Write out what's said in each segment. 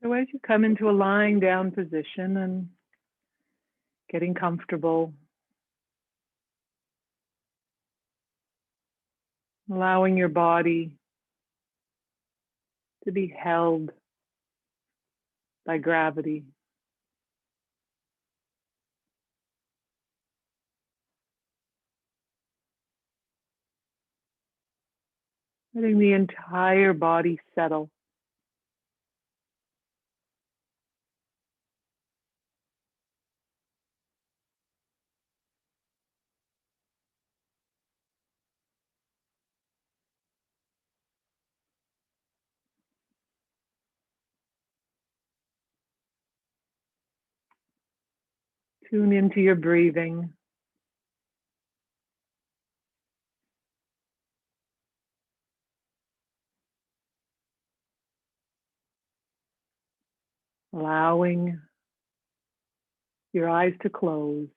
So as you come into a lying down position and getting comfortable, allowing your body to be held by gravity. Letting the entire body settle. Tune into your breathing. Allowing your eyes to close.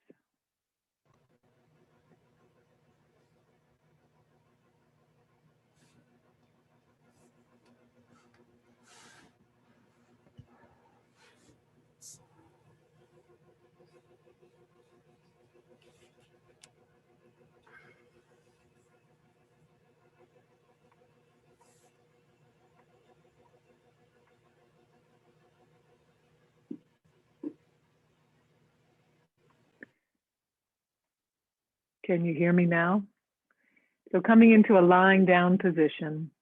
Can you hear me now? So coming into a lying down position.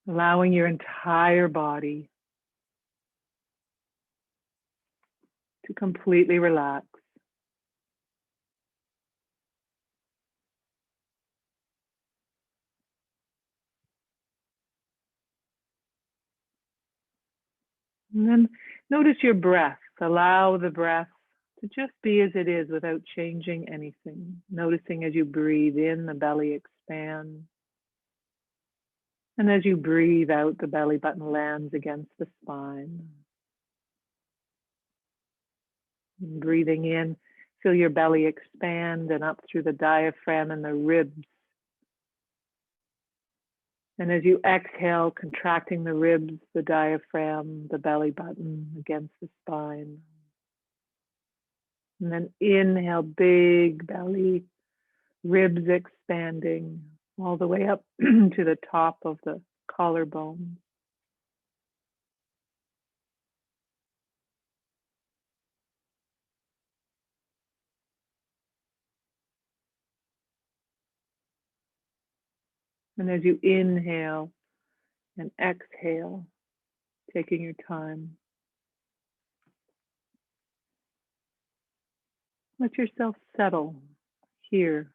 Allowing your entire body to completely relax. And then notice your breath. Allow the breath to just be as it is without changing anything. Noticing as you breathe in, the belly expands. And as you breathe out, the belly button lands against the spine. And breathing in, feel your belly expand and up through the diaphragm and the ribs. And as you exhale, contracting the ribs, the diaphragm, the belly button against the spine. And then inhale, big belly, ribs expanding all the way up to the top of the collarbone. And as you inhale and exhale, taking your time, let yourself settle here.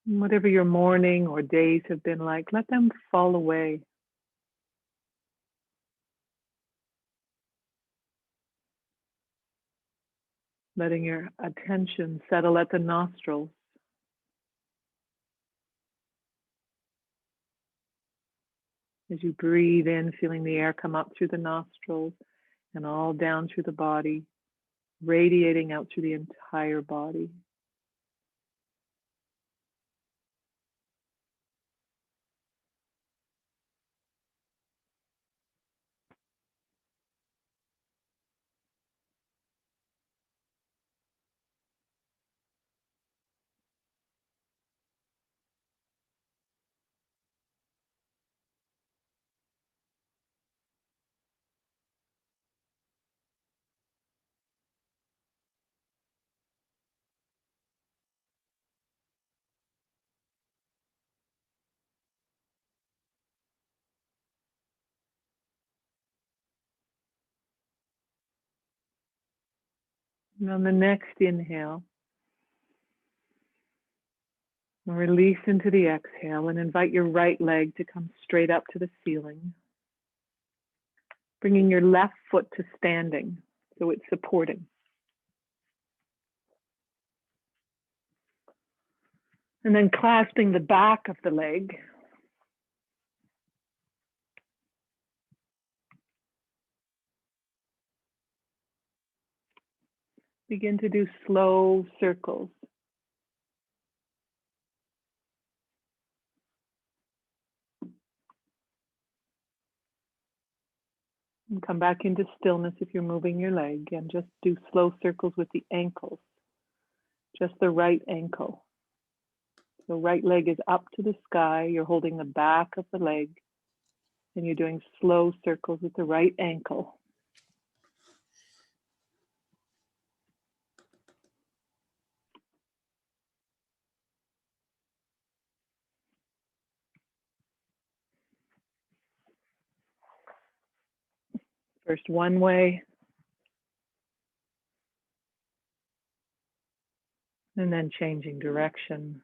And whatever your morning or days have been like, let them fall away. Letting your attention settle at the nostrils. As you breathe in, feeling the air come up through the nostrils and all down through the body, radiating out through the entire body. And on the next inhale, release into the exhale and invite your right leg to come straight up to the ceiling. Bringing your left foot to standing, so it's supporting. And then clasping the back of the leg. Begin to do slow circles. And come back into stillness if you're moving your leg, and just do slow circles with the ankles, just the right ankle. The right leg is up to the sky. You're holding the back of the leg, and you're doing slow circles with the right ankle. First one way, and then changing direction.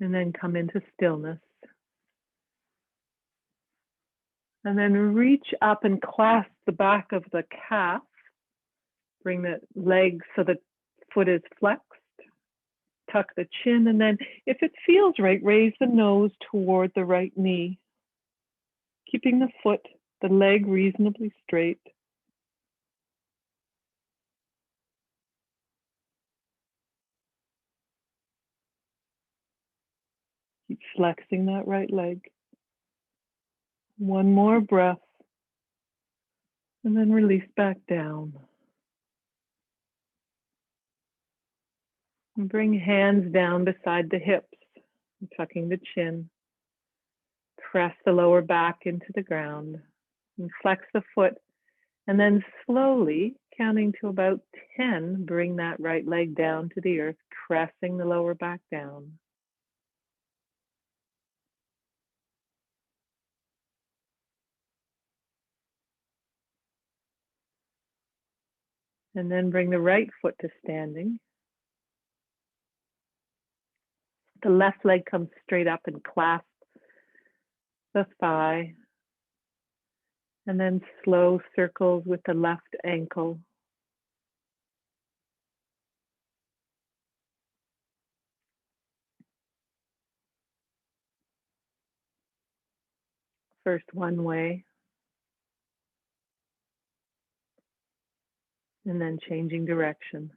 And then come into stillness. And then reach up and clasp the back of the calf. Bring the leg so the foot is flexed. Tuck the chin, and then if it feels right, raise the nose toward the right knee. Keeping the foot, the leg reasonably straight. Keep flexing that right leg. One more breath, and then release back down. And bring hands down beside the hips, tucking the chin. Press the lower back into the ground, and flex the foot. And then slowly, counting to about 10, bring that right leg down to the earth, pressing the lower back down. And then bring the right foot to standing. The left leg comes straight up and clasp the thigh. And then slow circles with the left ankle. First one way, and then changing direction.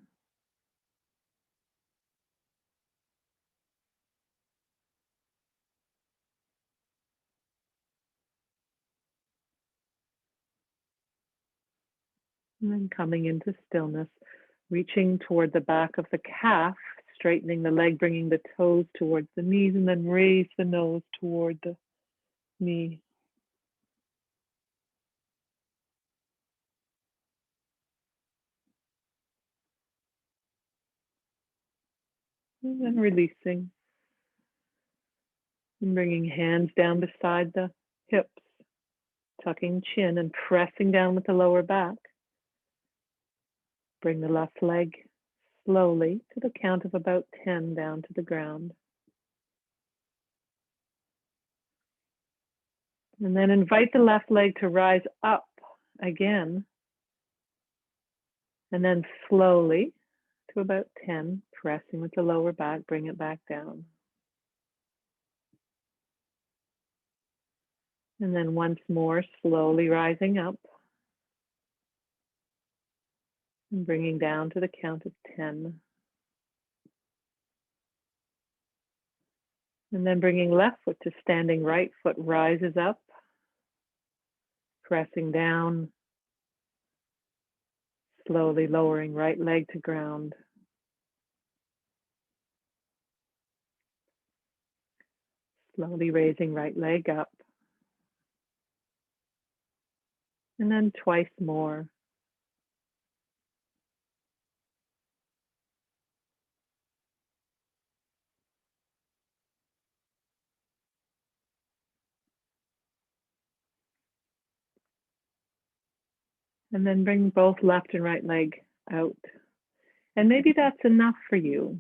And then coming into stillness, reaching toward the back of the calf, straightening the leg, bringing the toes towards the knees, and then raise the nose toward the knee. And then releasing. And bringing hands down beside the hips, tucking chin and pressing down with the lower back. Bring the left leg slowly to the count of about 10 down to the ground. And then invite the left leg to rise up again. And then slowly to about 10, pressing with the lower back, bring it back down. And then once more, slowly rising up. And bringing down to the count of 10. And then bringing left foot to standing, right foot rises up. Pressing down. Slowly lowering right leg to ground. Slowly raising right leg up. And then twice more. And then bring both left and right leg out. And maybe that's enough for you.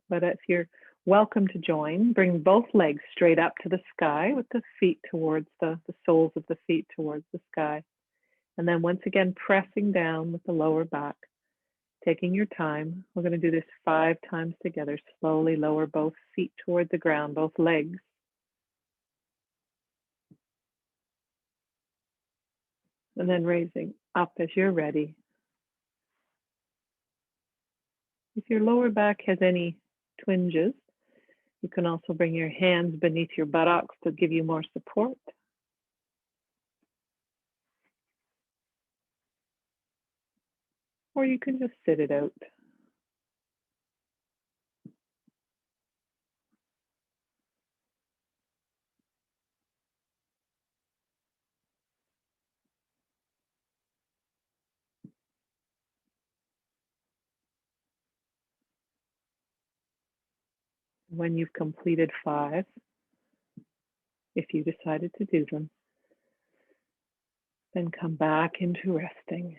But if you're welcome to join, bring both legs straight up to the sky with the feet towards the soles of the feet towards the sky. And then once again, pressing down with the lower back. Taking your time, we're going to do this 5 times together. Slowly lower both feet toward the ground, both legs. And then raising up as you're ready. If your lower back has any twinges, you can also bring your hands beneath your buttocks to give you more support. Or you can just sit it out. When you've completed 5, if you decided to do them, then come back into resting.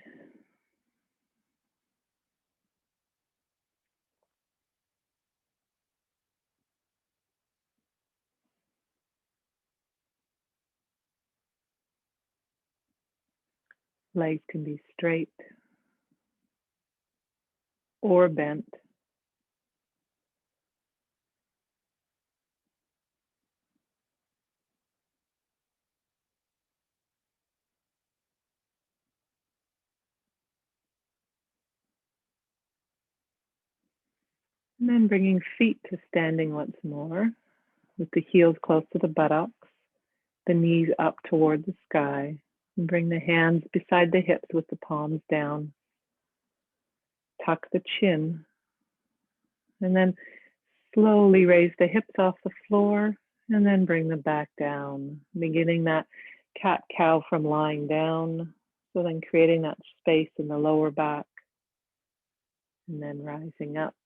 Legs can be straight or bent. And then bringing feet to standing once more, with the heels close to the buttocks, the knees up toward the sky. And bring the hands beside the hips with the palms down. Tuck the chin. And then slowly raise the hips off the floor and then bring them back down. Beginning that cat-cow from lying down. So then creating that space in the lower back. And then rising up.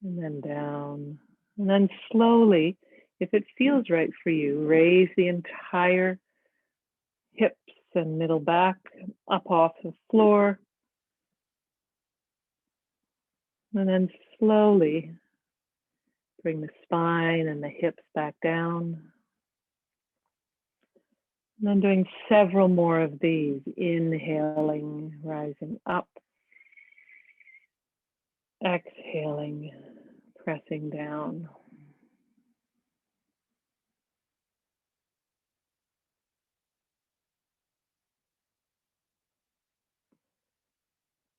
And then down. And then slowly, if it feels right for you, raise the entire hips and middle back up off the floor. And then slowly bring the spine and the hips back down. And then doing several more of these, inhaling, rising up, exhaling, pressing down.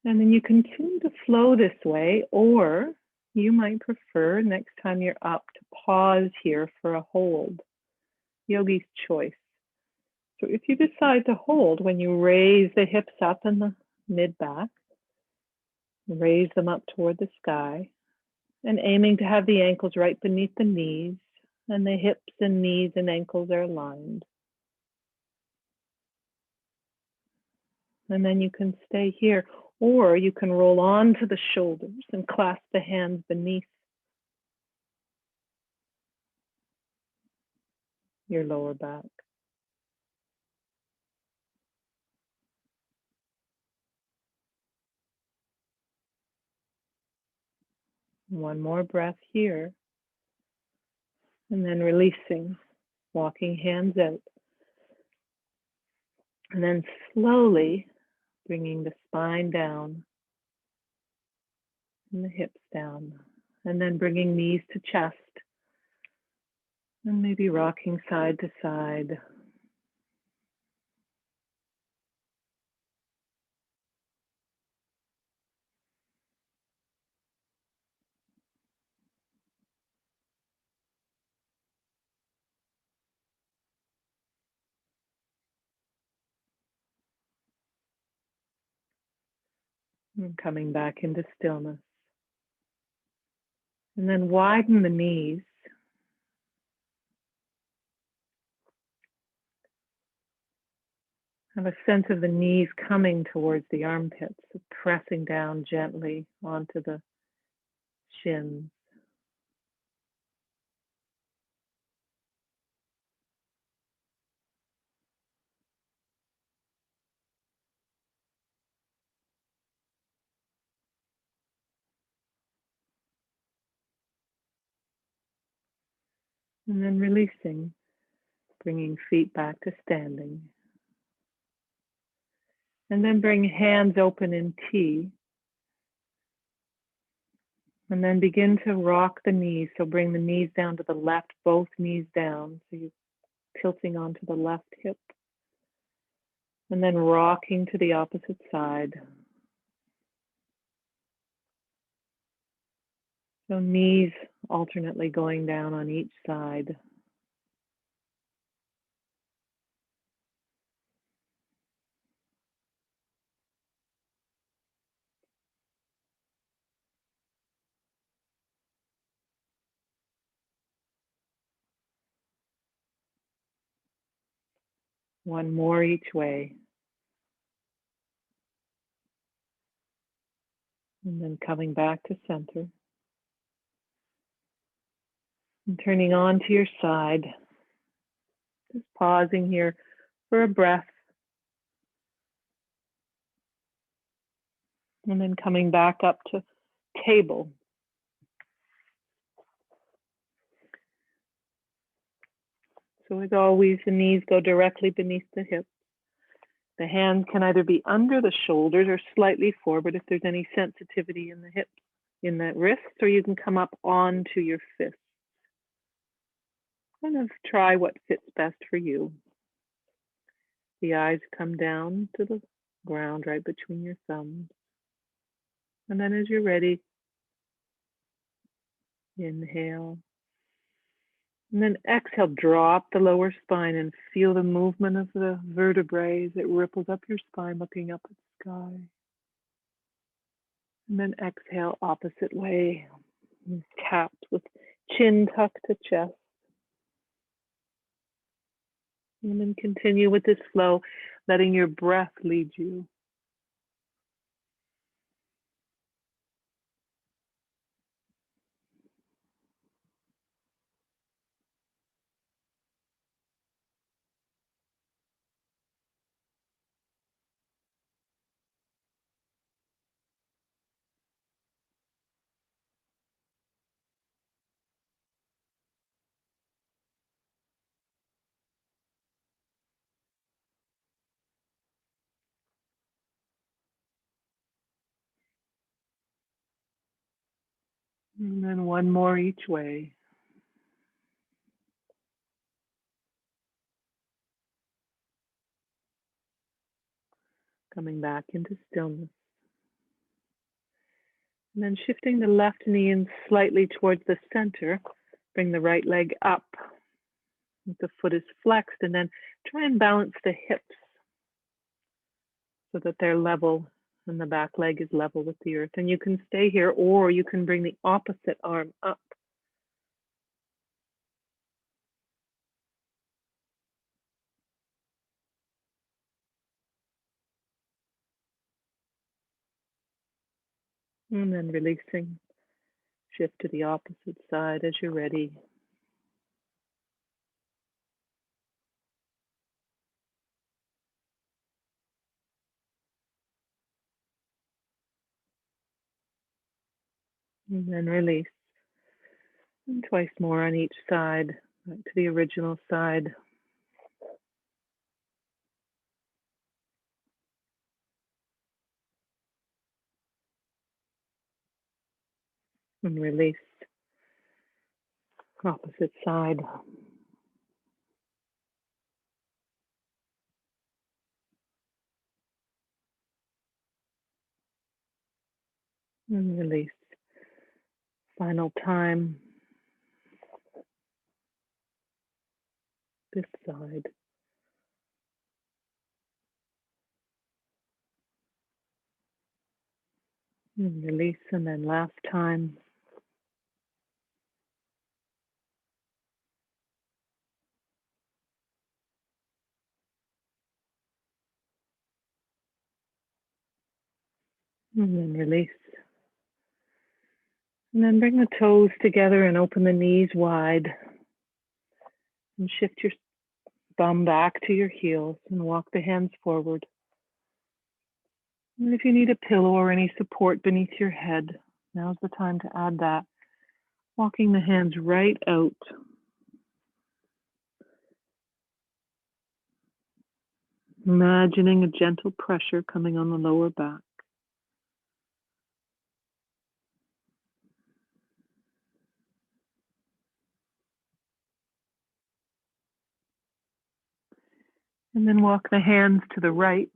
And then you continue to flow this way, or you might prefer next time you're up to pause here for a hold. Yogi's choice. So if you decide to hold, when you raise the hips up in the mid-back, raise them up toward the sky, and aiming to have the ankles right beneath the knees, and the hips and knees and ankles are aligned. And then you can stay here, or you can roll onto the shoulders and clasp the hands beneath your lower back. One more breath here, and then releasing, walking hands out. And then slowly bringing the spine down and the hips down. And then bringing knees to chest. And maybe rocking side to side. And coming back into stillness. And then widen the knees. Have a sense of the knees coming towards the armpits, pressing down gently onto the shins. And then releasing, bringing feet back to standing. And then bring hands open in T. And then begin to rock the knees. So bring the knees down to the left, both knees down. So you're tilting onto the left hip. And then rocking to the opposite side. So knees alternately going down on each side. One more each way. And then coming back to center. And turning on to your side. Just pausing here for a breath. And then coming back up to table. So as always, the knees go directly beneath the hips. The hands can either be under the shoulders or slightly forward if there's any sensitivity in the hips, in the wrists, or you can come up onto your fists. Kind of try what fits best for you. The eyes come down to the ground right between your thumbs. And then as you're ready, inhale. And then exhale, drop the lower spine and feel the movement of the vertebrae as it ripples up your spine, looking up at the sky. And then exhale, opposite way. Tapped with chin tucked to chest. And then continue with this flow, letting your breath lead you. And then one more each way. Coming back into stillness. And then shifting the left knee in slightly towards the center. Bring the right leg up. The foot is flexed, and then try and balance the hips so that they're level and the back leg is level with the earth. And you can stay here, or you can bring the opposite arm up. And then releasing. Shift to the opposite side as you're ready. And then release. And twice more on each side, back to the original side. And release. Opposite side. And release. Final time. This side. And release, and then last time. And then release. And then bring the toes together and open the knees wide. And shift your bum back to your heels and walk the hands forward. And if you need a pillow or any support beneath your head, now's the time to add that. Walking the hands right out. Imagining a gentle pressure coming on the lower back. And then walk the hands to the right,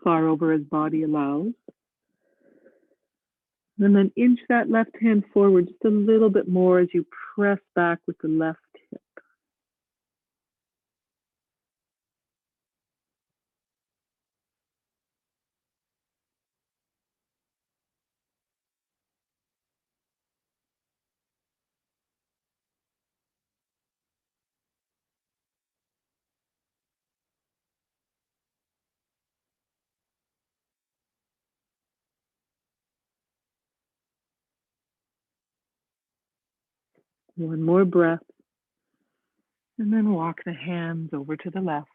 far over as body allows. And then inch that left hand forward just a little bit more as you press back with the left hip. One more breath. And then walk the hands over to the left.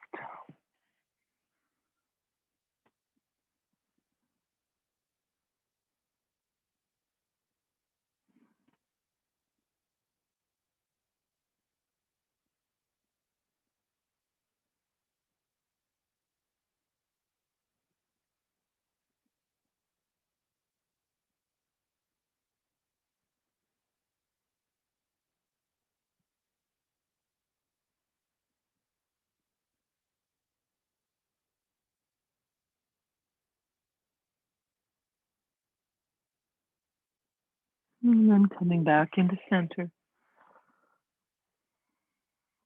And then coming back into center.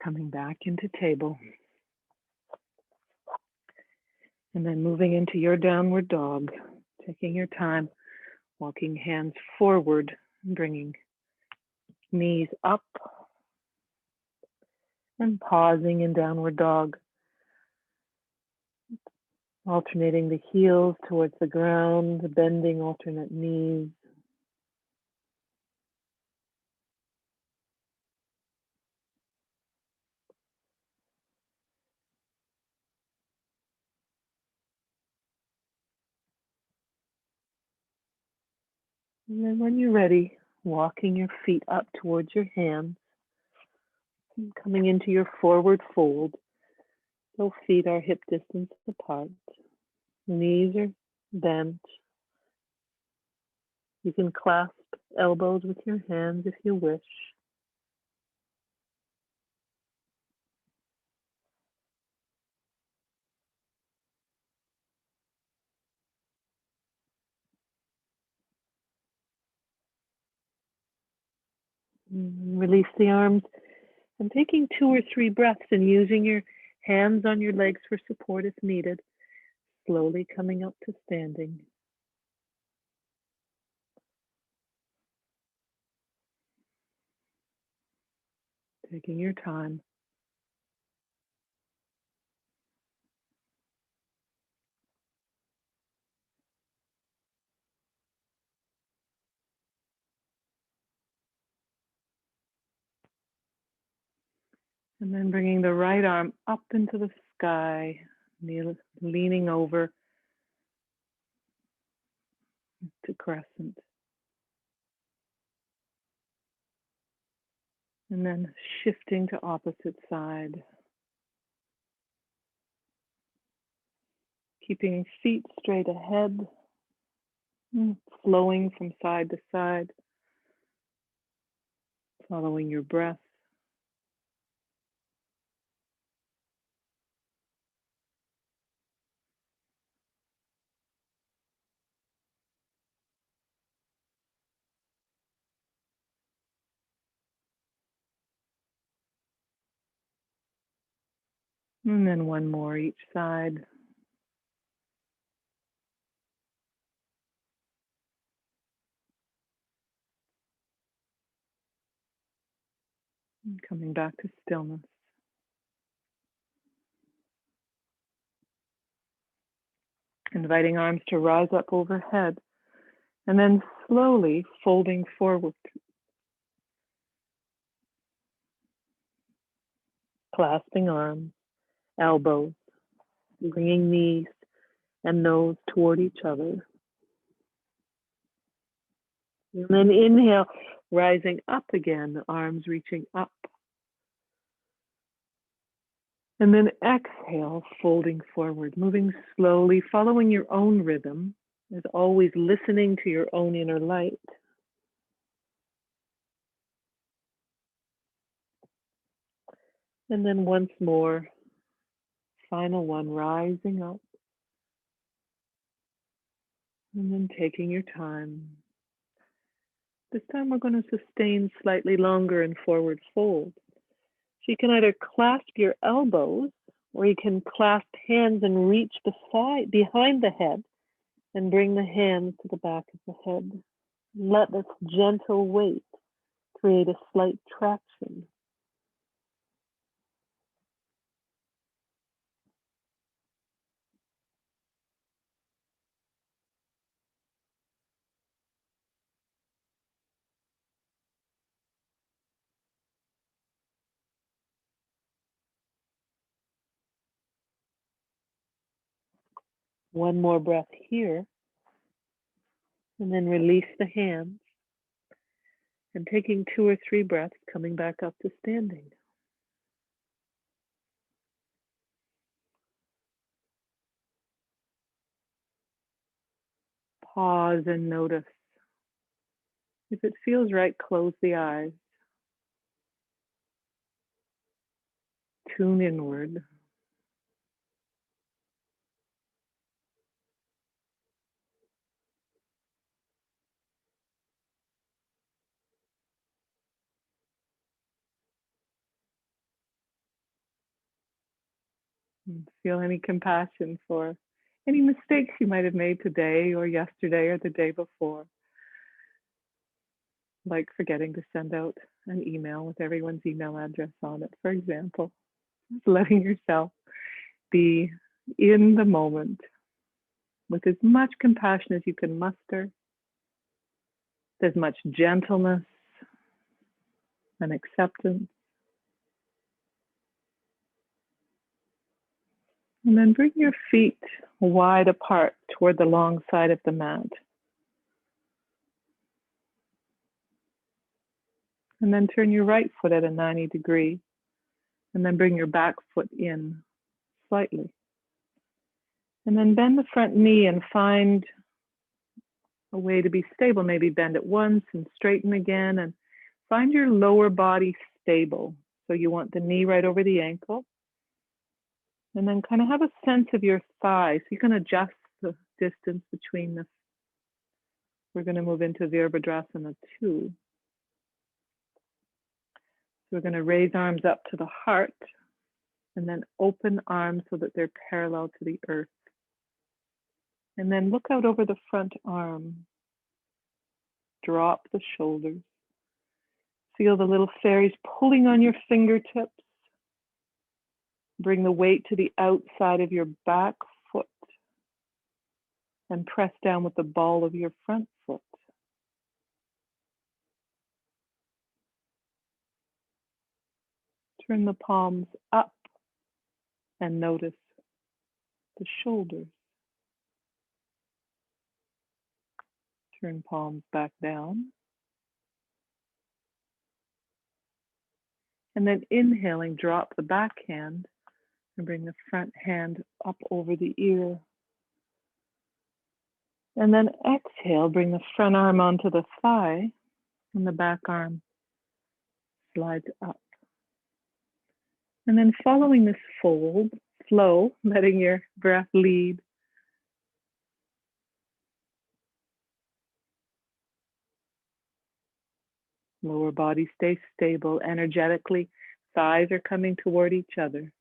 Coming back into table. And then moving into your downward dog. Taking your time, walking hands forward, bringing knees up. And pausing in downward dog. Alternating the heels towards the ground, bending alternate knees. And then when you're ready, walking your feet up towards your hands, coming into your forward fold. Both feet are hip distance apart. Knees are bent. You can clasp elbows with your hands if you wish. Release the arms and taking 2 or 3 breaths and using your hands on your legs for support if needed. Slowly coming up to standing. Taking your time. And then bringing the right arm up into the sky, leaning over to crescent. And then shifting to opposite side. Keeping feet straight ahead, flowing from side to side, following your breath. And then one more each side. And coming back to stillness. Inviting arms to rise up overhead. And then slowly folding forward. Clasping arms, elbows, bringing knees and nose toward each other. And then inhale, rising up again, arms reaching up. And then exhale, folding forward, moving slowly, following your own rhythm, as always listening to your own inner light. And then once more, final one, rising up. And then taking your time. This time we're going to sustain slightly longer in forward fold. So you can either clasp your elbows or you can clasp hands and reach behind the head and bring the hands to the back of the head. Let this gentle weight create a slight traction. One more breath here, and then release the hands, and taking 2 or 3 breaths, coming back up to standing. Pause and notice. If it feels right, close the eyes. Tune inward. And feel any compassion for any mistakes you might have made today or yesterday or the day before, like forgetting to send out an email with everyone's email address on it, for example. Just letting yourself be in the moment with as much compassion as you can muster, as much gentleness and acceptance. And then bring your feet wide apart toward the long side of the mat. And then turn your right foot at a 90 degree. And then bring your back foot in slightly. And then bend the front knee and find a way to be stable. Maybe bend it once and straighten again. And find your lower body stable. So you want the knee right over the ankle. And then kind of have a sense of your thigh. So you can adjust the distance between the. We're going to move into Virabhadrasana 2. So we're going to raise arms up to the heart and then open arms so that they're parallel to the earth. And then look out over the front arm. Drop the shoulders. Feel the little fairies pulling on your fingertips. Bring the weight to the outside of your back foot and press down with the ball of your front foot. Turn the palms up and notice the shoulders. Turn palms back down. And then inhaling, drop the back hand and bring the front hand up over the ear. And then exhale, bring the front arm onto the thigh and the back arm slides up. And then following this fold, flow, letting your breath lead. Lower body stays stable energetically. Thighs are coming toward each other.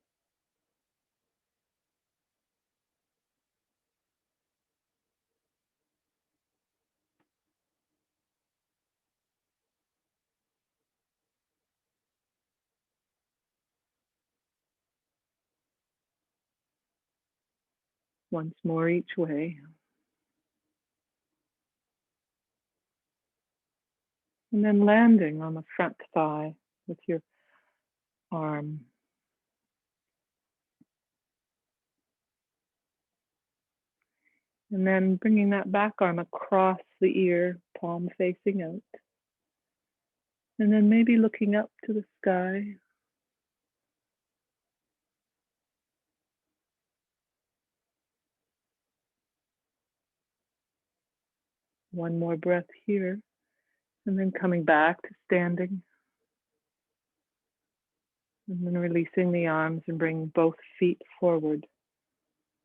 Once more each way. And then landing on the front thigh with your arm. And then bringing that back arm across the ear, palm facing out. And then maybe looking up to the sky. One more breath here, and then coming back to standing. And then releasing the arms and bring both feet forward.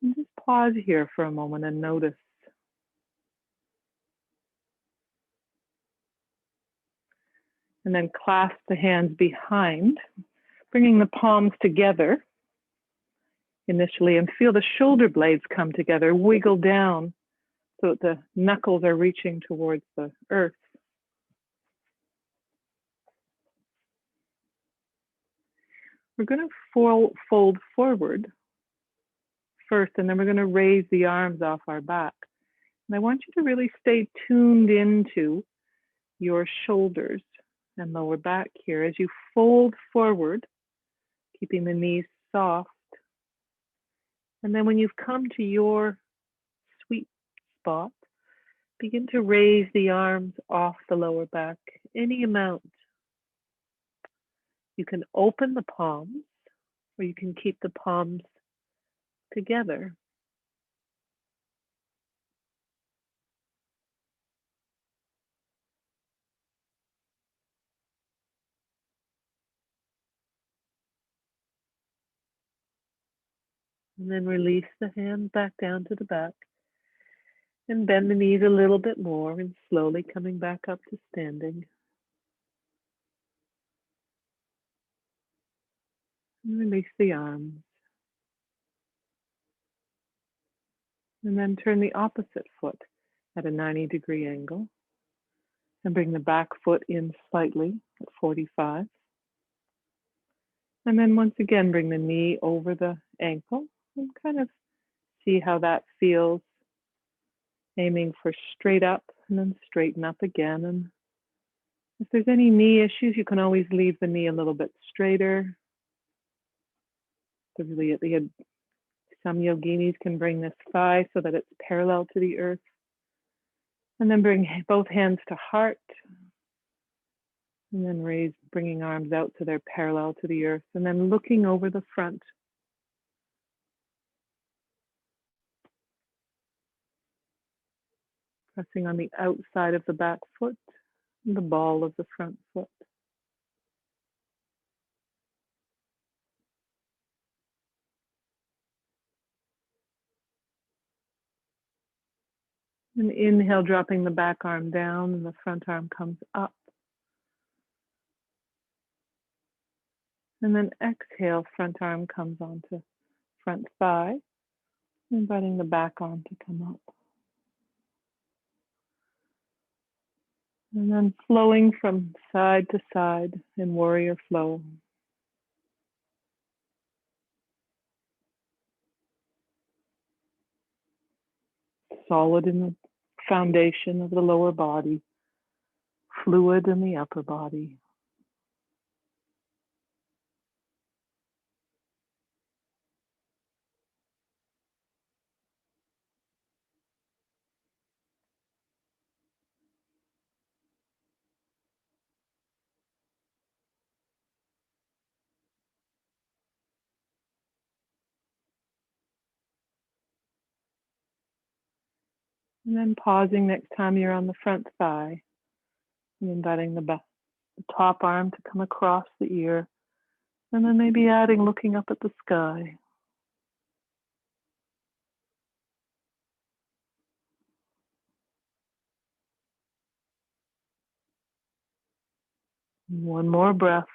And just pause here for a moment and notice. And then clasp the hands behind, bringing the palms together initially, and feel the shoulder blades come together, wiggle down so that the knuckles are reaching towards the earth. We're going to fold forward first, and then we're going to raise the arms off our back. And I want you to really stay tuned into your shoulders and lower back here as you fold forward, keeping the knees soft. And then when you've come to your sweet spot, begin to raise the arms off the lower back, any amount. You can open the palms, or you can keep the palms together. And then release the hands back down to the back. And bend the knees a little bit more and slowly coming back up to standing. And release the arms. And then turn the opposite foot at a 90-degree angle. And bring the back foot in slightly at 45. And then once again, bring the knee over the ankle and kind of see how that feels. Aiming for straight up and then straighten up again. And if there's any knee issues, you can always leave the knee a little bit straighter. Some yoginis can bring this thigh so that it's parallel to the earth. And then bring both hands to heart. And then bringing arms out so they're parallel to the earth. And then looking over the front. Pressing on the outside of the back foot and the ball of the front foot. And inhale, dropping the back arm down and the front arm comes up. And then exhale, front arm comes onto front thigh, inviting the back arm to come up. And then flowing from side to side in warrior flow. Solid in the foundation of the lower body, fluid in the upper body. And then pausing next time you're on the front thigh, and inviting the top arm to come across the ear, and then maybe adding looking up at the sky. One more breath.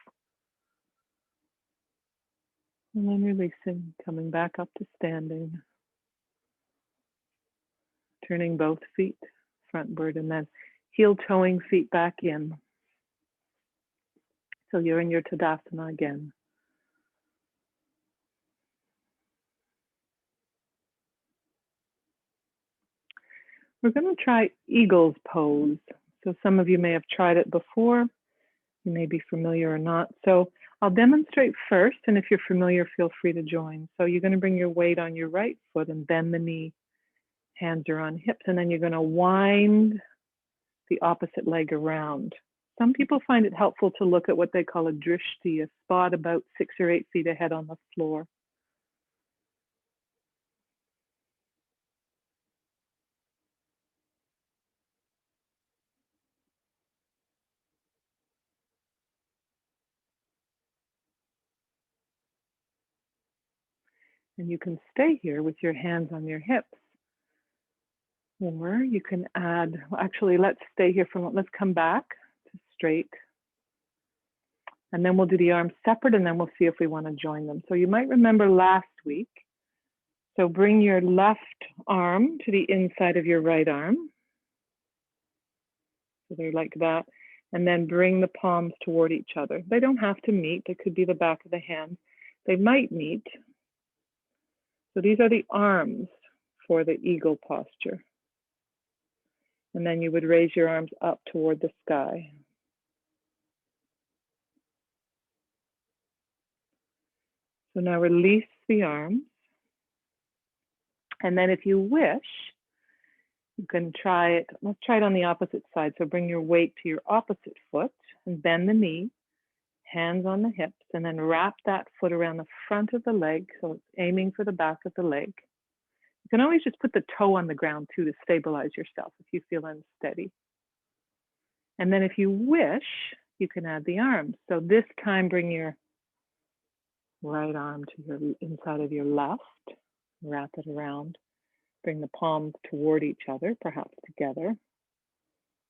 And then releasing, coming back up to standing. Turning both feet frontward and then heel toeing feet back in. So you're in your Tadasana again. We're going to try Eagle's pose. So some of you may have tried it before. You may be familiar or not. So I'll demonstrate first, and if you're familiar, feel free to join. So you're going to bring your weight on your right foot and bend the knee. Hands are on hips, and then you're going to wind the opposite leg around. Some people find it helpful to look at what they call a drishti, a spot about 6 or 8 feet ahead on the floor. And you can stay here with your hands on your hips. Or you can add, actually, let's stay here for a moment. Let's come back to straight. And then we'll do the arms separate, and then we'll see if we want to join them. So you might remember last week. So bring your left arm to the inside of your right arm. So they're like that. And then bring the palms toward each other. They don't have to meet. They could be the back of the hand. They might meet. So these are the arms for the eagle posture. And then you would raise your arms up toward the sky. So now release the arms. And then if you wish, you can try it. Let's try it on the opposite side. So bring your weight to your opposite foot and bend the knee, hands on the hips, and then wrap that foot around the front of the leg. So it's aiming for the back of the leg. You can always just put the toe on the ground too to stabilize yourself if you feel unsteady. And then if you wish, you can add the arms. So this time bring your right arm to your inside of your left, wrap it around, bring the palms toward each other, perhaps together,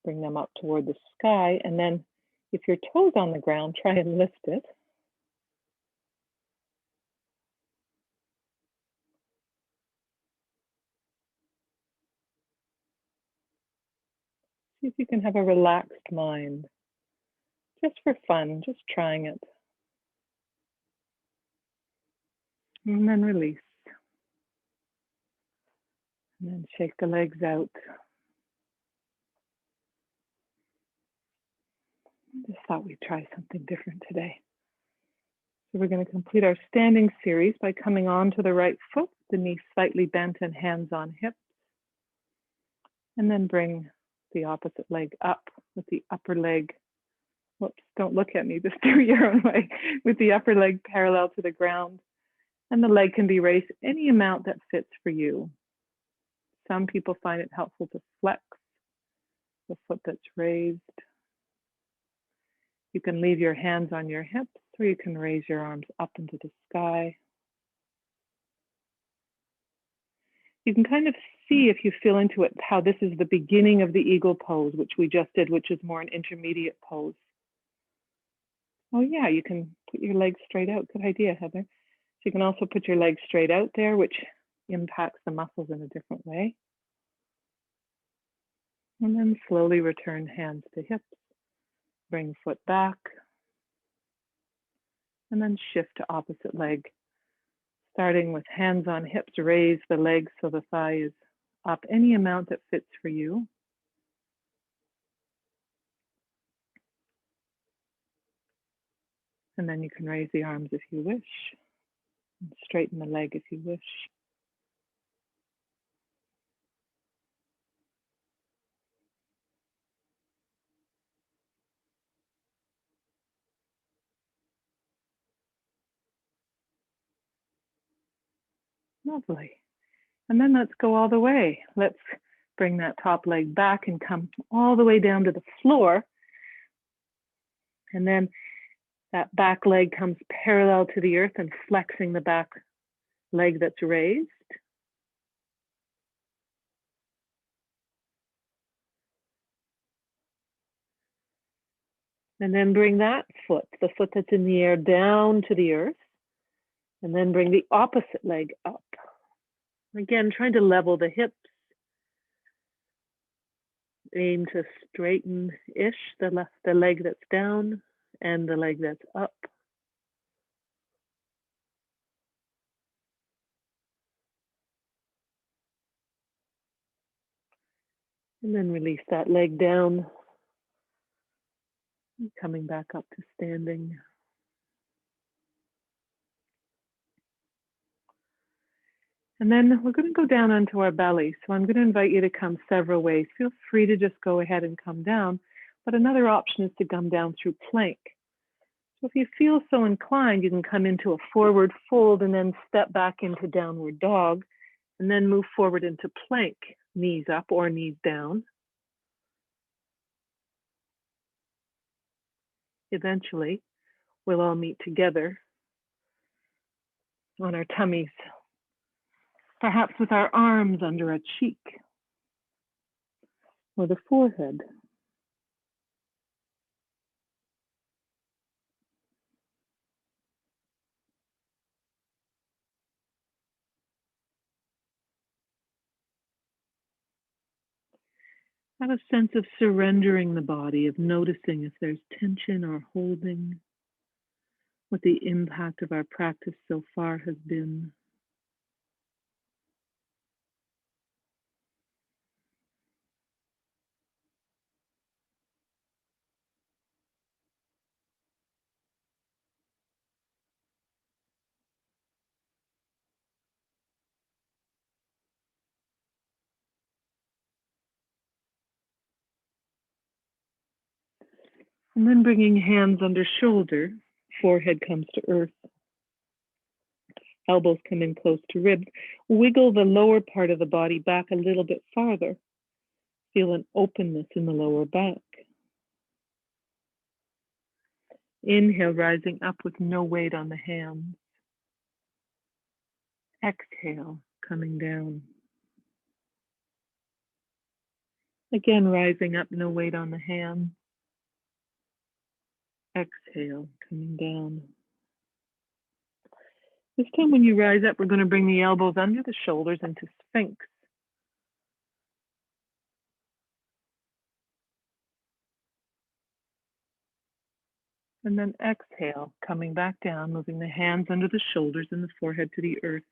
bring them up toward the sky, and then if your toe's on the ground, try and lift it. See if you can have a relaxed mind, just for fun, just trying it. And then release. And then shake the legs out. Just thought we'd try something different today. So we're going to complete our standing series by coming onto the right foot, the knee slightly bent and hands on hips. And then bring the opposite leg up with the upper leg. Whoops, don't look at me, just do your own way. With the upper leg parallel to the ground. And the leg can be raised any amount that fits for you. Some people find it helpful to flex the foot that's raised. You can leave your hands on your hips, or you can raise your arms up into the sky. You can kind of see, if you feel into it, how this is the beginning of the eagle pose, which we just did, which is more an intermediate pose. Oh yeah, you can put your legs straight out. Good idea, Heather. So you can also put your legs straight out there, which impacts the muscles in a different way. And then slowly return hands to hips. Bring foot back. And then shift to opposite leg. Starting with hands on hips, raise the legs so the thigh is up any amount that fits for you. And then you can raise the arms if you wish. And straighten the leg if you wish. Lovely. And then let's go all the way. Let's bring that top leg back and come all the way down to the floor. And then that back leg comes parallel to the earth and flexing the back leg that's raised. And then bring that foot, the foot that's in the air, down to the earth. And then bring the opposite leg up. Again, trying to level the hips. Aim to straighten-ish the leg that's down and the leg that's up. And then release that leg down. Coming back up to standing. And then we're going to go down onto our belly. So I'm going to invite you to come several ways. Feel free to just go ahead and come down. But another option is to come down through plank. So if you feel so inclined, you can come into a forward fold and then step back into downward dog. And then move forward into plank, knees up or knees down. Eventually, we'll all meet together on our tummies perhaps with our arms under a cheek or the forehead. Have a sense of surrendering the body, of noticing if there's tension or holding, what the impact of our practice so far has been. And then bringing hands under shoulder, forehead comes to earth, elbows come in close to ribs. Wiggle the lower part of the body back a little bit farther. Feel an openness in the lower back. Inhale, rising up with no weight on the hands. Exhale, coming down. Again, rising up, no weight on the hands. Exhale, coming down. This time when you rise up, we're going to bring the elbows under the shoulders into Sphinx. And then exhale, coming back down, moving the hands under the shoulders and the forehead to the earth.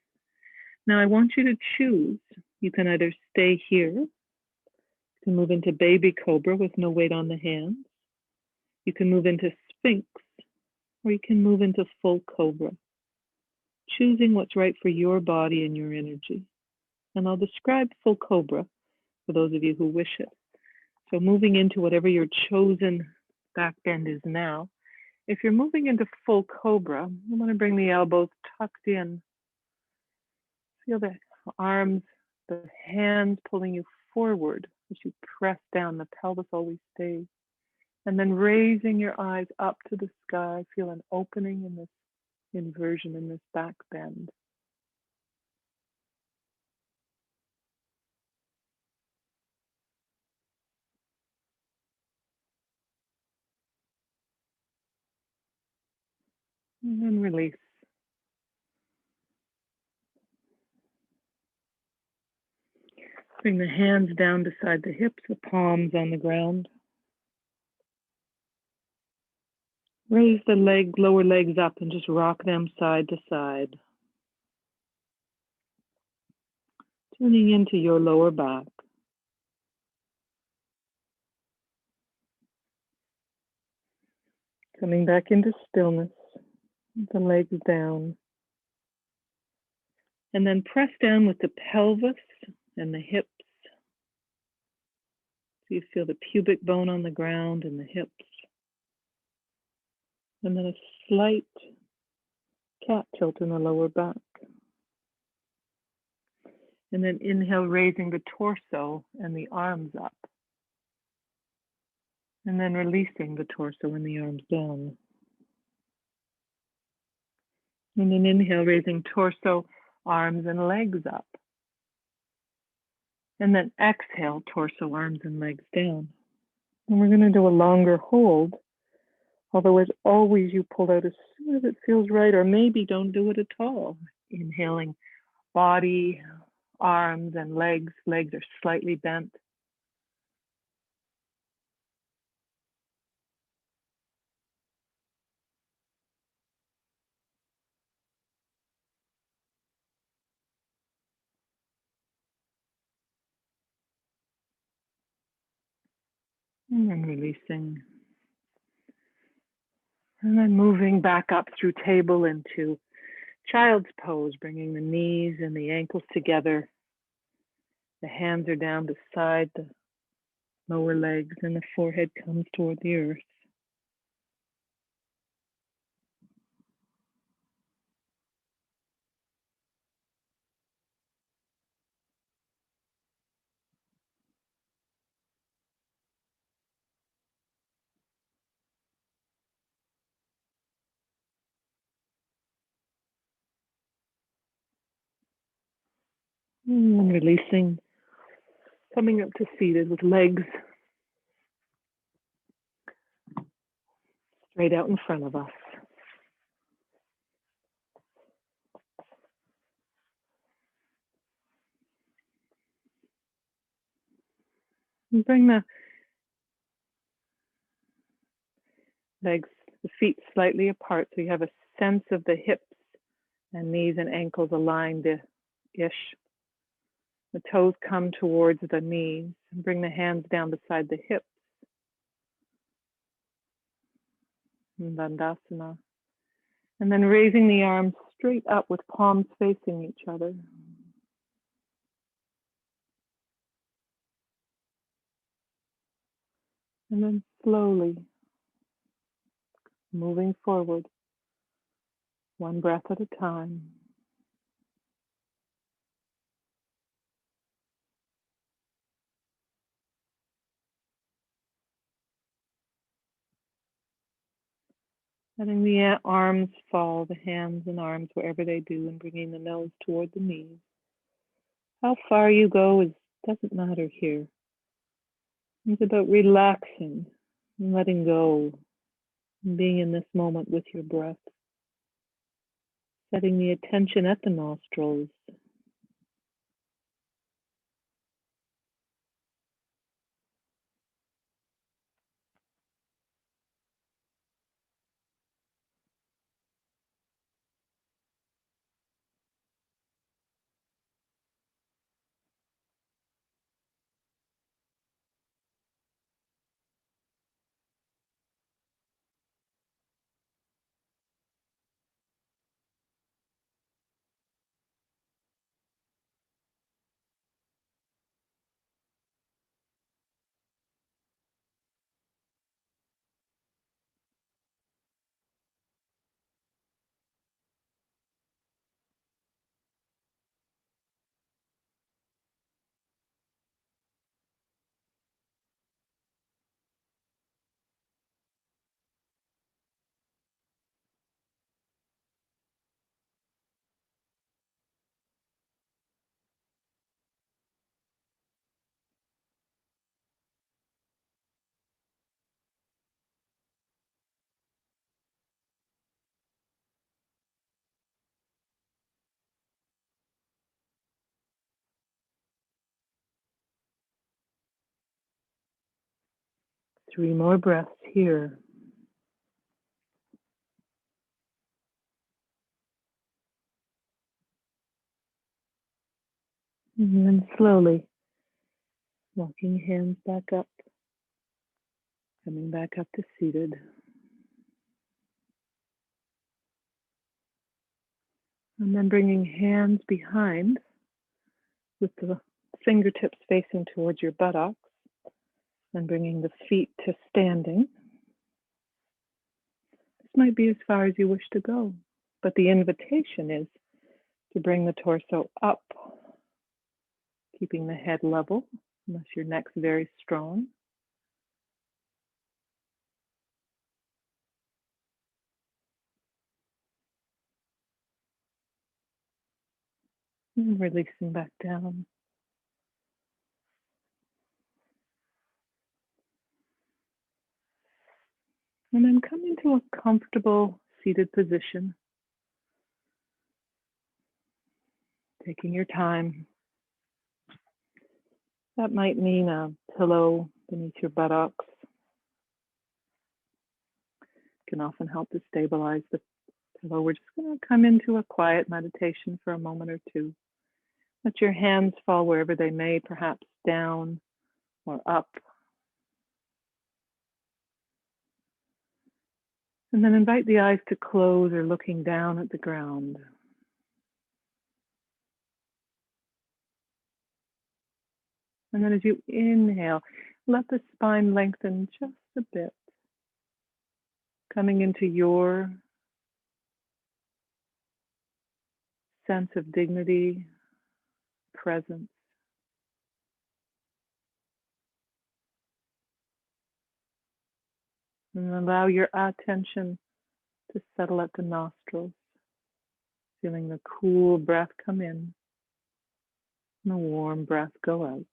Now I want you to choose. You can either stay here, you can move into baby cobra with no weight on the hands. You can move into Sphinx, or you can move into full cobra, choosing what's right for your body and your energy. And I'll describe full cobra for those of you who wish it. So moving into whatever your chosen back bend is now. If you're moving into full cobra, you want to bring the elbows tucked in. Feel the arms, the hands pulling you forward as you press down. The pelvis always stays. And then raising your eyes up to the sky. Feel an opening in this inversion, in this back bend. And then release. Bring the hands down beside the hips, the palms on the ground. Raise the lower legs up and just rock them side to side. Tuning into your lower back. Coming back into stillness, the legs down. And then press down with the pelvis and the hips. So you feel the pubic bone on the ground and the hips. And then a slight cat tilt in the lower back. And then inhale, raising the torso and the arms up. And then releasing the torso and the arms down. And then inhale, raising torso, arms, and legs up. And then exhale, torso, arms, and legs down. And we're going to do a longer hold. Although as always, you pull out as soon as it feels right, or maybe don't do it at all. Inhaling, body, arms, and legs. Legs are slightly bent. And then releasing. And then moving back up through table into child's pose, bringing the knees and the ankles together. The hands are down beside the lower legs and the forehead comes toward the earth. And releasing, coming up to seated with legs straight out in front of us. And bring the legs, the feet slightly apart so you have a sense of the hips and knees and ankles aligned-ish. The toes come towards the knees. And bring the hands down beside the hips. In Dandasana. And then raising the arms straight up with palms facing each other. And then slowly moving forward, one breath at a time. Letting the arms fall, the hands and arms wherever they do, and bringing the nose toward the knees. How far you go doesn't matter here. It's about relaxing and letting go, and being in this moment with your breath. Setting the attention at the nostrils. Three more breaths here. And then slowly walking hands back up, coming back up to seated. And then bringing hands behind with the fingertips facing towards your buttocks, and bringing the feet to standing. This might be as far as you wish to go, but the invitation is to bring the torso up, keeping the head level, unless your neck's very strong. And releasing back down. And then come into a comfortable seated position, taking your time. That might mean a pillow beneath your buttocks. Can often help to stabilize the pillow. We're just going to come into a quiet meditation for a moment or two. Let your hands fall wherever they may, perhaps down or up. And then invite the eyes to close or looking down at the ground. And then as you inhale, let the spine lengthen just a bit, coming into your sense of dignity, presence. And allow your attention to settle at the nostrils, feeling the cool breath come in And a warm breath go out.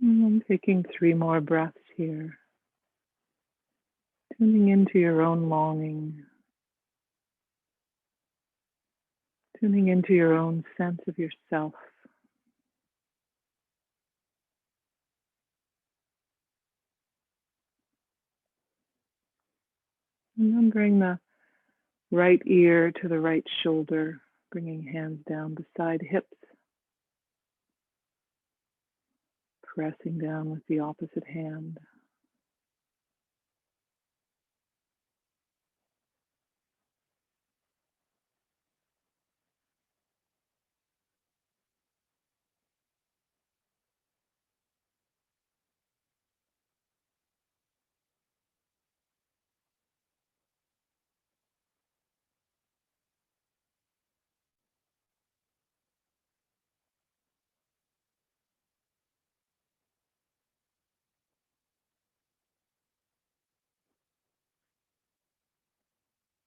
And then taking 3 more breaths here. Tuning into your own longing. Tuning into your own sense of yourself. And then bring the right ear to the right shoulder, bringing hands down beside hips, pressing down with the opposite hand.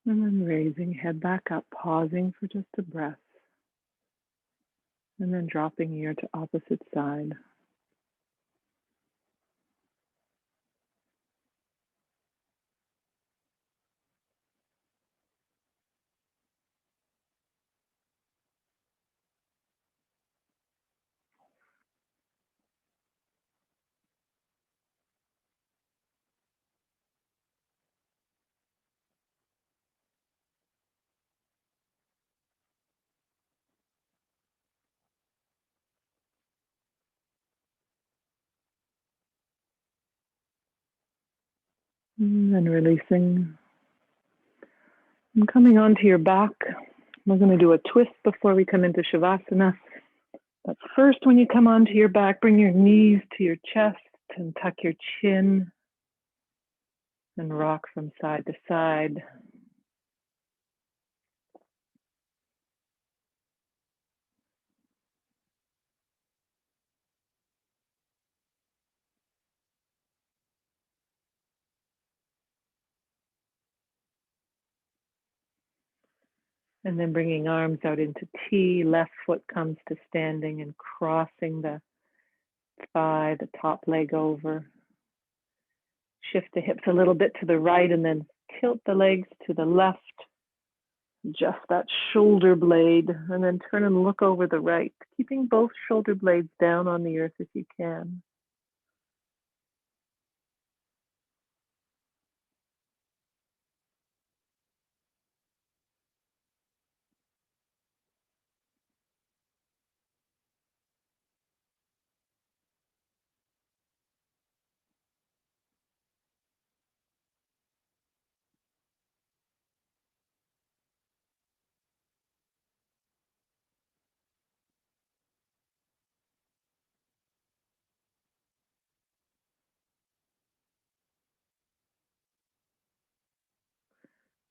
And then raising head back up, pausing for just a breath. And then dropping ear to opposite side. And then releasing. And coming onto your back. We're going to do a twist before we come into Shavasana. But first, when you come onto your back, bring your knees to your chest and tuck your chin and rock from side to side. And then bringing arms out into T, left foot comes to standing and crossing the thigh, the top leg over. Shift the hips a little bit to the right and then tilt the legs to the left. Just that shoulder blade and then turn and look over the right, keeping both shoulder blades down on the earth if you can.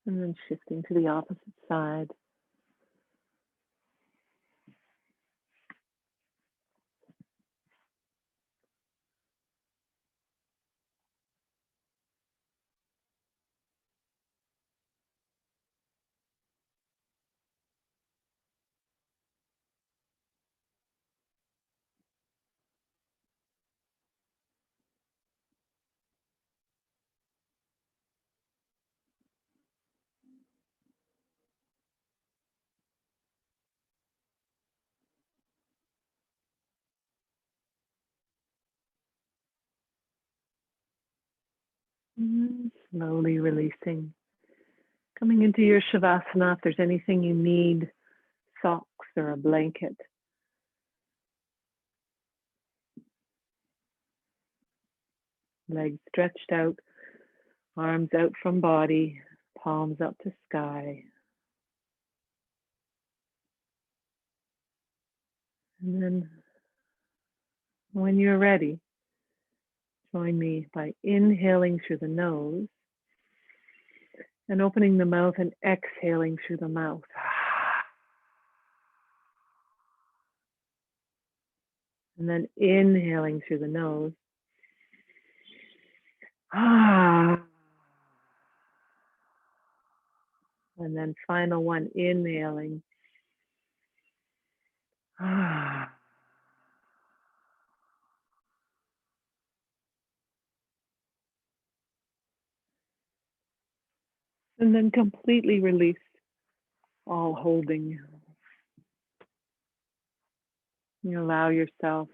And then shifting to the opposite side. Slowly releasing. Coming into your Shavasana, if there's anything you need, socks or a blanket. Legs stretched out, arms out from body, palms up to sky. And then when you're ready, join me by inhaling through the nose and opening the mouth and exhaling through the mouth. And then inhaling through the nose. And then final one, inhaling. And then completely release all holding. You allow yourself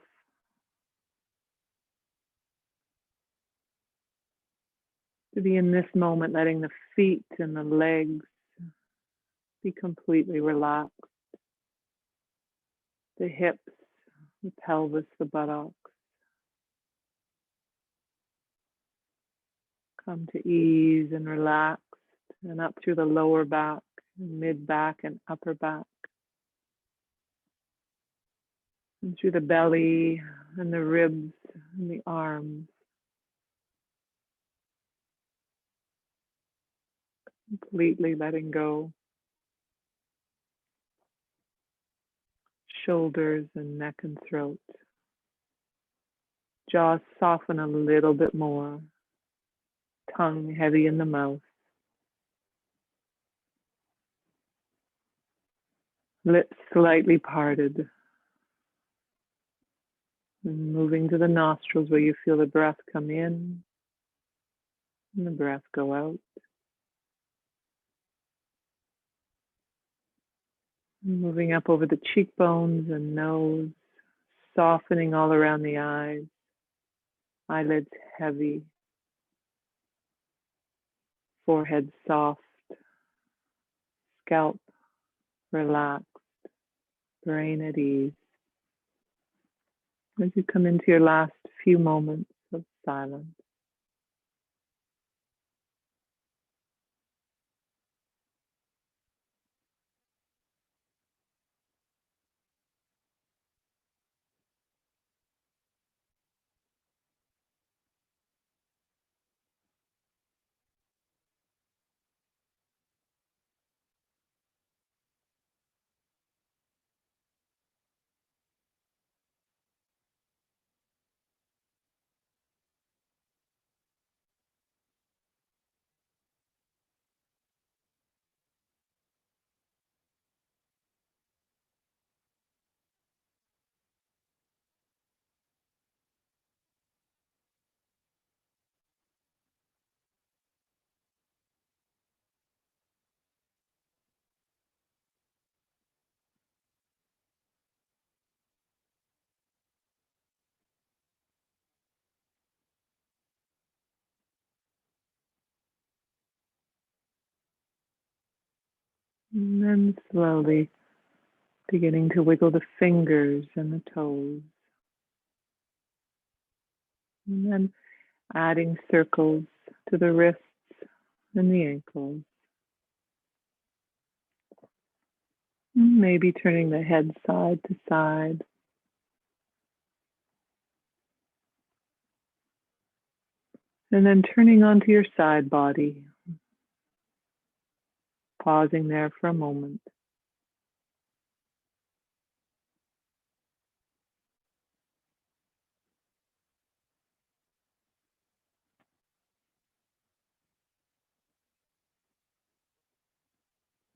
to be in this moment, letting the feet and the legs be completely relaxed. The hips, the pelvis, the buttocks come to ease and relax, and up through the lower back, mid back, and upper back, and through the belly and the ribs and the arms, completely letting go. Shoulders and neck and throat. Jaws soften a little bit more. Tongue heavy in the mouth. Lips slightly parted. And moving to the nostrils where you feel the breath come in and the breath go out. Moving up over the cheekbones and nose, softening all around the eyes, eyelids heavy, forehead soft, scalp relaxed, brain at ease. As you come into your last few moments of silence. And then slowly beginning to wiggle the fingers and the toes. And then adding circles to the wrists and the ankles. Maybe turning the head side to side. And then turning onto your side body. Pausing there for a moment.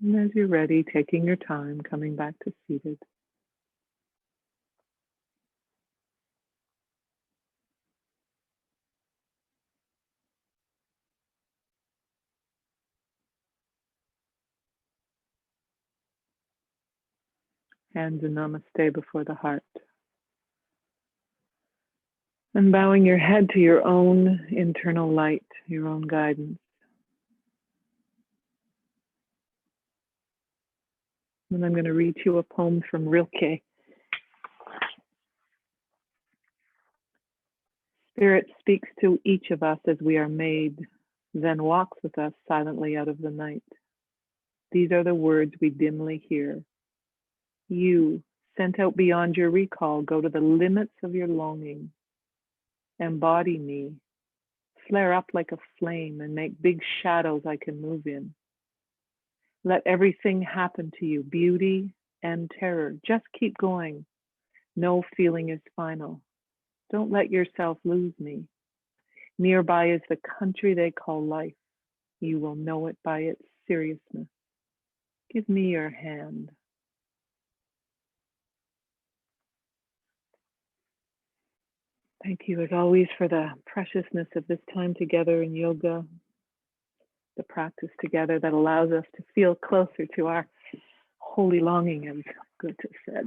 And as you're ready, taking your time, coming back to seated. Hands in namaste before the heart. And bowing your head to your own internal light, your own guidance. And I'm going to read you a poem from Rilke. Spirit speaks to each of us as we are made, then walks with us silently out of the night. These are the words we dimly hear. You, sent out beyond your recall, go to the limits of your longing. Embody me, flare up like a flame and make big shadows I can move in. Let everything happen to you, beauty and terror. Just keep going. No feeling is final. Don't let yourself lose me. Nearby is the country they call life. You will know it by its seriousness. Give me your hand. Thank you, as always, for the preciousness of this time together in yoga, the practice together that allows us to feel closer to our holy longing, as Goethe said.